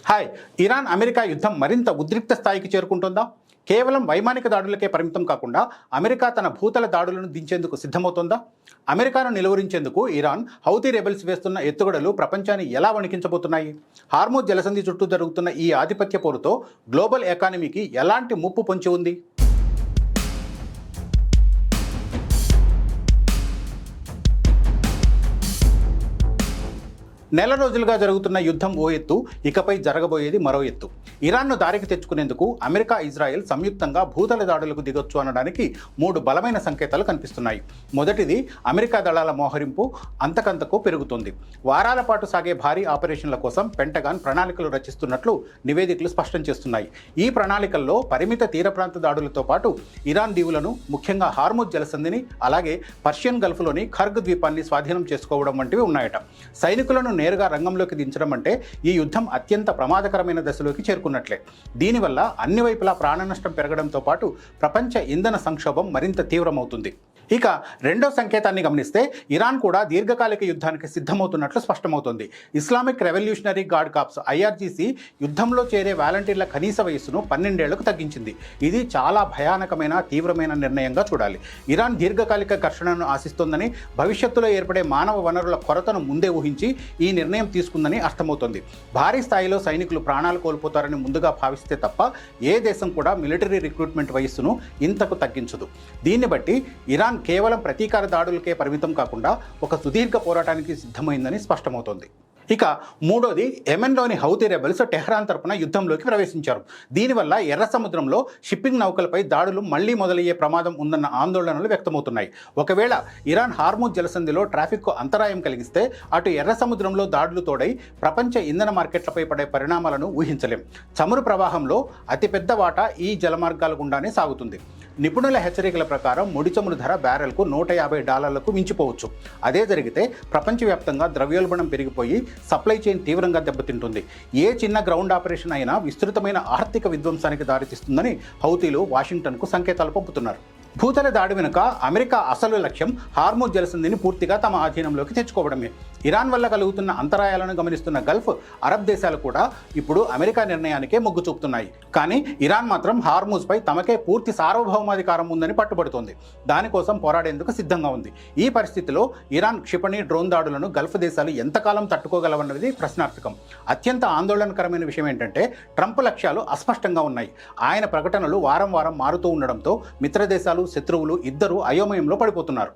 Hi. Iran America యుద్ధం మరింత ఉద్రిక్త స్థాయికి చేరుకుంటుందా? కేవలం వైమానిక దాడులకే పరిమితం కాకుండా అమెరికా తన భూతల దాడులను దించేందుకు సిద్ధమవుతోందా? అమెరికాను నిలువరించేందుకు ఇరాన్ హౌతీ రెబెల్స్ వేస్తున్న ఎత్తుగడలు ప్రపంచాన్ని ఎలా వణికించబోతున్నాయి? హార్మూజ్ జలసంధి చుట్టూ జరుగుతున్న ఈ ఆధిపత్య పోరుతో గ్లోబల్ ఎకానమీకి ఎలాంటి ముప్పు పొంచి ఉంది? నెల రోజులుగా జరుగుతున్న యుద్ధం ఓ ఎత్తు, ఇకపై జరగబోయేది మరో ఎత్తు. ఇరాన్ను దారికి తెచ్చుకునేందుకు అమెరికా, ఇజ్రాయెల్ సంయుక్తంగా భూతల దాడులకు దిగొచ్చు అనడానికి 3 బలమైన సంకేతాలు కనిపిస్తున్నాయి. మొదటిది, అమెరికా దళాల మోహరింపు అంతకంతకు పెరుగుతుంది. వారాల పాటు సాగే భారీ ఆపరేషన్ల కోసం పెంటగాన్ ప్రణాళికలు రచిస్తున్నట్లు నివేదికలు స్పష్టం చేస్తున్నాయి. ఈ ప్రణాళికల్లో పరిమిత తీర ప్రాంత దాడులతో పాటు ఇరాన్ దీవులను, ముఖ్యంగా హార్మూజ్ జలసంధిని, అలాగే పర్షియన్ గల్ఫ్లోని ఖర్గ్ ద్వీపాన్ని స్వాధీనం చేసుకోవడం వంటివి ఉన్నాయట. సైనికులను నేరుగా రంగంలోకి దించడం అంటే ఈ యుద్ధం అత్యంత ప్రమాదకరమైన దశలోకి చేరుకున్నట్లే. దీనివల్ల అన్ని వైపులా ప్రాణ నష్టం పెరగడంతో పాటు ప్రపంచ ఇంధన సంక్షోభం మరింత తీవ్రమవుతుంది. ఇక రెండో సంకేతాన్ని గమనిస్తే ఇరాన్ కూడా దీర్ఘకాలిక యుద్ధానికి సిద్ధమవుతున్నట్లు స్పష్టమవుతుంది. Islamic revolutionary guard corps IRGC యుద్ధంలో చేరే వాలంటీర్ల కనీస వయస్సును 12 ఏళ్లకు తగ్గించింది. ఇది చాలా భయానకమైన, తీవ్రమైన నిర్ణయంగా చూడాలి. ఇరాన్ దీర్ఘకాలిక ఘర్షణను ఆశిస్తోందని, భవిష్యత్తులో ఏర్పడే మానవ వనరుల కొరతను ముందే ఊహించి ఈ నిర్ణయం తీసుకుందని అర్థమవుతోంది. భారీ స్థాయిలో సైనికులు ప్రాణాలు కోల్పోతారని ముందుగా భావిస్తే తప్ప ఏ దేశం కూడా మిలిటరీ రిక్రూట్మెంట్ వయస్సును ఇంతకు తగ్గించదు. దీన్ని బట్టి ఇరాన్ కేవలం ప్రతీకార దాడులకే పరిమితం కాకుండా ఒక సుదీర్ఘ పోరాటానికి సిద్ధమైందని స్పష్టమవుతోంది. ఇక మూడోది, యెమెన్లోని హౌతీ రెబెల్స్ టెహ్రాన్ తరపున యుద్ధంలోకి ప్రవేశించారు. దీనివల్ల ఎర్ర సముద్రంలో షిప్పింగ్ నౌకలపై దాడులు మళ్లీ మొదలయ్యే ప్రమాదం ఉందన్న ఆందోళనలు వ్యక్తమవుతున్నాయి. ఒకవేళ ఇరాన్ హార్మూజ్ జలసంధిలో ట్రాఫిక్కు అంతరాయం కలిగిస్తే అటు ఎర్ర సముద్రంలో దాడులు తోడై ప్రపంచ ఇంధన మార్కెట్లపై పడే పరిణామాలను ఊహించలేం. చమురు ప్రవాహంలో అతిపెద్ద వాటా ఈ జలమార్గాల గుండానే సాగుతుంది. నిపుణుల హెచ్చరికల ప్రకారం ముడి చమురు ధర బ్యారెల్కు $150 మించిపోవచ్చు. అదే జరిగితే ప్రపంచవ్యాప్తంగా ద్రవ్యోల్బణం పెరిగిపోయి సప్లై చైన్ తీవ్రంగా దెబ్బతింటుంది. ఏ చిన్న గ్రౌండ్ ఆపరేషన్ అయినా విస్తృతమైన ఆర్థిక విధ్వంసానికి దారితీస్తుందని హౌతీలు వాషింగ్టన్కు సంకేతాలు పంపుతున్నారు. భూతల దాడి వెనుక అమెరికా అసలు లక్ష్యం హార్మూజ్ జలసంధిని పూర్తిగా తమ ఆధీనంలోకి తెచ్చుకోవడమే. ఇరాన్ వల్ల కలుగుతున్న అంతరాయాలను గమనిస్తున్న గల్ఫ్, అరబ్ దేశాలు కూడా ఇప్పుడు అమెరికా నిర్ణయానికే మొగ్గు చూపుతున్నాయి. కానీ ఇరాన్ మాత్రం హార్మూజ్పై తమకే పూర్తి సార్వభౌమాధికారం ఉందని పట్టుబడుతోంది. దానికోసం పోరాడేందుకు సిద్ధంగా ఉంది. ఈ పరిస్థితిలో ఇరాన్ క్షిపణి, డ్రోన్ దాడులను గల్ఫ్ దేశాలు ఎంతకాలం తట్టుకోగలవన్నది ప్రశ్నార్థకం. అత్యంత ఆందోళనకరమైన విషయం ఏంటంటే ట్రంప్ లక్ష్యాలు అస్పష్టంగా ఉన్నాయి. ఆయన ప్రకటనలు వారం వారం మారుతూ ఉండడంతో మిత్రదేశాలు, శత్రువులు ఇద్దరూ అయోమయంలో పడిపోతున్నారు.